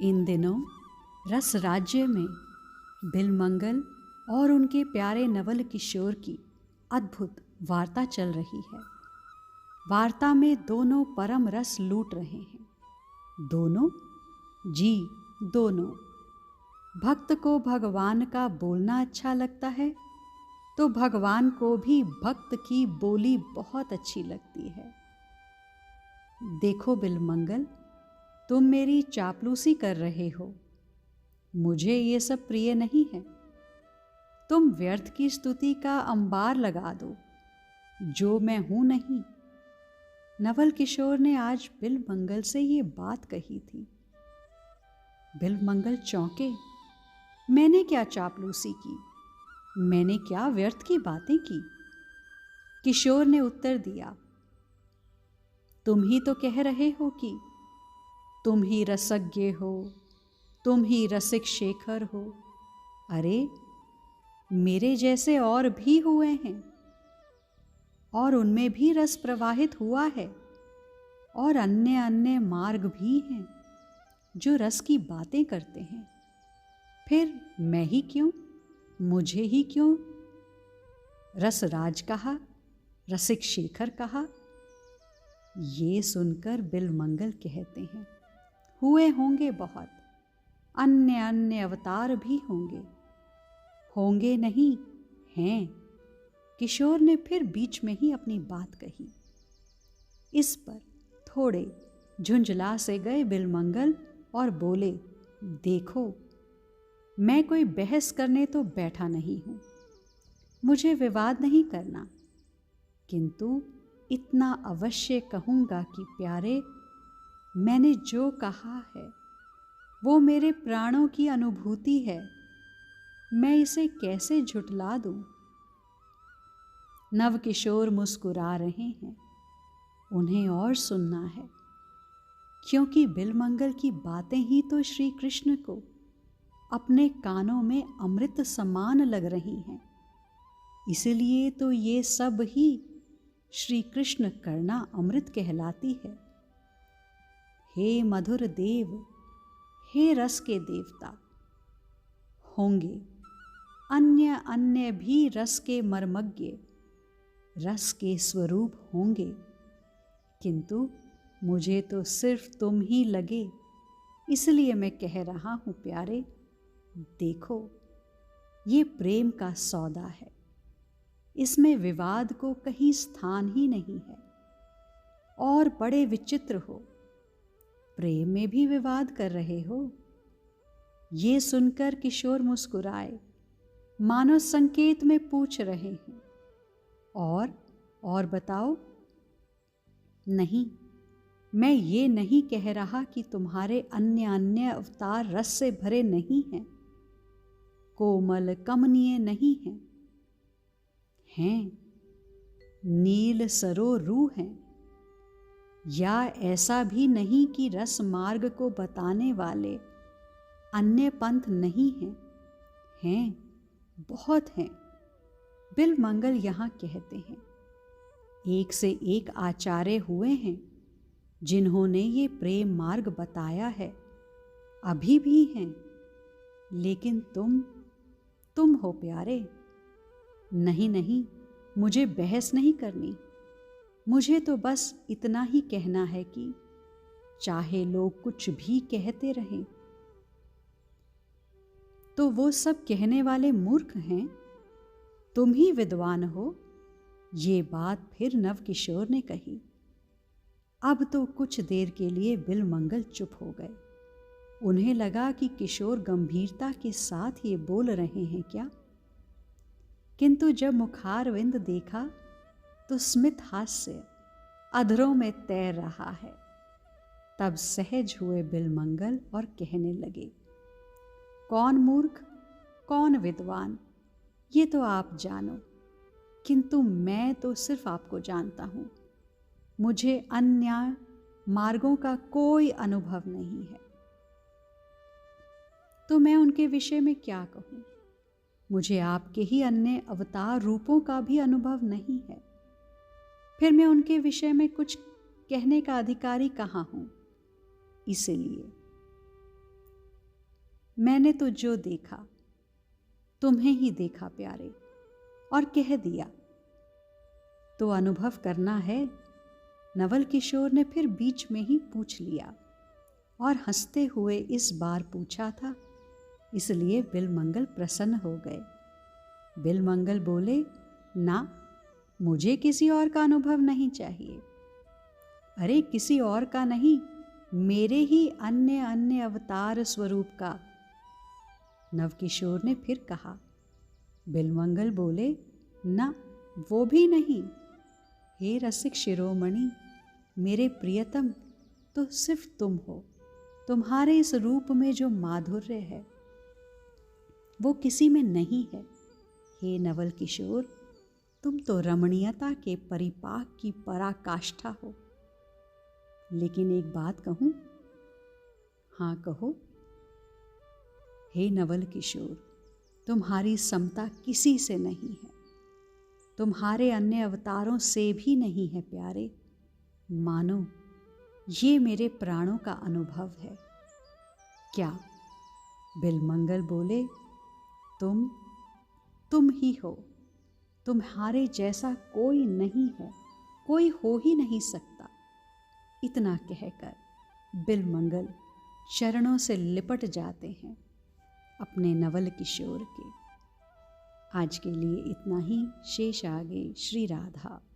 इन दिनों रस राज्य में बिलमंगल और उनके प्यारे नवल किशोर की अद्भुत वार्ता चल रही है। वार्ता में दोनों परम रस लूट रहे हैं। दोनों जी, दोनों। भक्त को भगवान का बोलना अच्छा लगता है तो भगवान को भी भक्त की बोली बहुत अच्छी लगती है। देखो बिलमंगल, तुम मेरी चापलूसी कर रहे हो। मुझे ये सब प्रिय नहीं है। तुम व्यर्थ की स्तुति का अंबार लगा दो जो मैं हूं नहीं। नवल किशोर ने आज बिलमंगल से ये बात कही थी। बिलमंगल चौंके। मैंने क्या चापलूसी की? मैंने क्या व्यर्थ की बातें की? किशोर ने उत्तर दिया, तुम ही तो कह रहे हो कि तुम ही रसज्ञ हो, तुम ही रसिक शेखर हो। अरे, मेरे जैसे और भी हुए हैं और उनमें भी रस प्रवाहित हुआ है, और अन्य अन्य मार्ग भी हैं जो रस की बातें करते हैं। फिर मैं ही क्यों, मुझे ही क्यों रसराज कहा, रसिक शेखर कहा? ये सुनकर बिलमंगल कहते हैं, हुए होंगे बहुत, अन्य अन्य अवतार भी होंगे। होंगे नहीं, हैं। किशोर ने फिर बीच में ही अपनी बात कही। इस पर थोड़े झुंझला से गए बिलमंगल और बोले, देखो, मैं कोई बहस करने तो बैठा नहीं हूं। मुझे विवाद नहीं करना, किंतु इतना अवश्य कहूंगा कि प्यारे, मैंने जो कहा है वो मेरे प्राणों की अनुभूति है। मैं इसे कैसे झुठला दूं? नवकिशोर मुस्कुरा रहे हैं। उन्हें और सुनना है, क्योंकि बिलमंगल की बातें ही तो श्री कृष्ण को अपने कानों में अमृत समान लग रही हैं। इसलिए तो ये सब ही श्री कृष्ण करना अमृत कहलाती है। हे मधुर देव, हे रस के देवता, होंगे अन्य अन्य भी रस के मर्मज्ञ, रस के स्वरूप होंगे, किंतु मुझे तो सिर्फ तुम ही लगे। इसलिए मैं कह रहा हूं प्यारे, देखो, ये प्रेम का सौदा है। इसमें विवाद को कहीं स्थान ही नहीं है। और बड़े विचित्र हो, प्रेम में भी विवाद कर रहे हो। ये सुनकर किशोर मुस्कुराए, मानो संकेत में पूछ रहे हैं, और बताओ? नहीं, मैं ये नहीं कह रहा कि तुम्हारे अन्य अन्य अवतार रस से भरे नहीं हैं, कोमल कमनीय नहीं हैं। हैं, नील सरो रूह हैं। या ऐसा भी नहीं कि रस मार्ग को बताने वाले अन्य पंथ नहीं हैं। हैं, बहुत हैं। बिलमंगल यहाँ कहते हैं, एक से एक आचार्य हुए हैं जिन्होंने ये प्रेम मार्ग बताया है, अभी भी हैं। लेकिन तुम हो प्यारे। नहीं नहीं, मुझे बहस नहीं करनी। मुझे तो बस इतना ही कहना है कि चाहे लोग कुछ भी कहते रहें, तो वो सब कहने वाले मूर्ख हैं। तुम ही विद्वान हो। ये बात फिर नवकिशोर ने कही। अब तो कुछ देर के लिए बिलमंगल चुप हो गए। उन्हें लगा कि किशोर गंभीरता के साथ ये बोल रहे हैं क्या, किंतु जब मुखारविंद देखा तो स्मित हास्य अधरों में तैर रहा है। तब सहज हुए बिलमंगल और कहने लगे, कौन मूर्ख, कौन विद्वान, ये तो आप जानो, किंतु मैं तो सिर्फ आपको जानता हूं। मुझे अन्य मार्गों का कोई अनुभव नहीं है, तो मैं उनके विषय में क्या कहूं? मुझे आपके ही अन्य अवतार रूपों का भी अनुभव नहीं है। फिर मैं उनके विषय में कुछ कहने का अधिकारी कहाँ हूं? इसलिए मैंने तो जो देखा तुम्हें ही देखा प्यारे, और कह दिया। तो अनुभव करना है? नवल किशोर ने फिर बीच में ही पूछ लिया, और हंसते हुए इस बार पूछा था, इसलिए बिलमंगल प्रसन्न हो गए। बिलमंगल बोले, ना, मुझे किसी और का अनुभव नहीं चाहिए। अरे किसी और का नहीं, मेरे ही अन्य अन्य अवतार स्वरूप का। नवकिशोर ने फिर कहा। बिलमंगल बोले, ना, वो भी नहीं। हे रसिक शिरोमणि, मेरे प्रियतम, तो सिर्फ तुम हो। तुम्हारे इस रूप में जो माधुर्य है वो किसी में नहीं है। हे नवल किशोर, तुम तो रमणीयता के परिपाक की पराकाष्ठा हो। लेकिन एक बात कहूं? हाँ कहो। हे नवल किशोर, तुम्हारी समता किसी से नहीं है, तुम्हारे अन्य अवतारों से भी नहीं है प्यारे। मानो ये मेरे प्राणों का अनुभव है। क्या? बिलमंगल बोले, तुम ही हो। तुम्हारे जैसा कोई नहीं है, कोई हो ही नहीं सकता। इतना कहकर बिलमंगल चरणों से लिपट जाते हैं अपने नवल किशोर के। आज के लिए इतना ही। शेष आगे। श्री राधा।